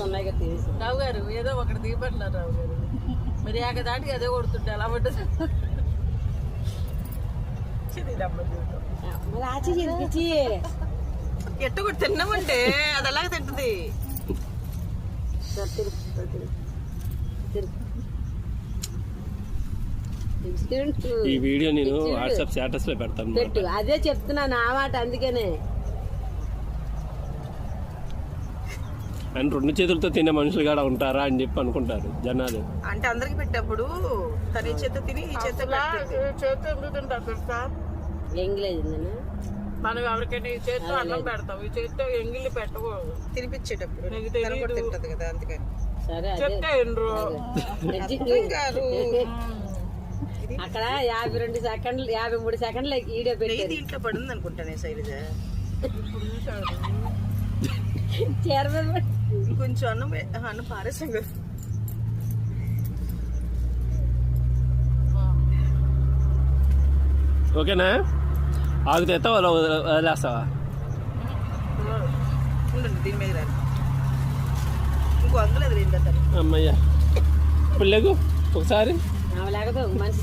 ఉన్నాయి కదా తీసి. రావు గారు ఏదో ఒకటి దిగబడినారు రావు గారు. మరి ఏకదాటికి అదే కొడుతుంటే ఎలా పడ్డది? మరి ఆచి తినిపించి ఎట్ట కూడా తిన్నామంటే అది ఎలాగ తింటది. ఈ వీడియో నేను వాట్సాప్ స్టేటస్ లో పెడతాను. పెట్టు, అదే చెప్తున్నాను ఆ మాట. అందుకనే అని 2 చేతులతో తినే మనుషులు కూడా ఉంటారా అని చెప్పి అనుకుంటారు జనాలు. అంటే అందరికి పెట్టినప్పుడు తన ఈ చేత తిని ఈ చేత చేత ఎందుకు తింటారు తెలుసా? ఎంగిలేదు మనం ఎవరికైనా ఈ చేతితో అన్నం పెడతాం, ఈ చేతితో ఎంగిలి పెట్టకూడదు తినిపించేటప్పుడు. తింటది కదా అందుకని. సరే చెప్తే అక్కడ 52 సెకండ్లు 53 సెకండ్లు వీడియో పెట్టి దీంట్లో పడింది అనుకుంటానే శైలజ. కొంచెం అన్నం పారేసాం కదా. ఓకేనా? ఆగితే వదిలేస్తావా? ఉండండి దీని మీద రాదు. ఇంకో అందులో అమ్మయ్యా ఇప్పుడు లేకు ఒకసారి లేకపోతే మంచి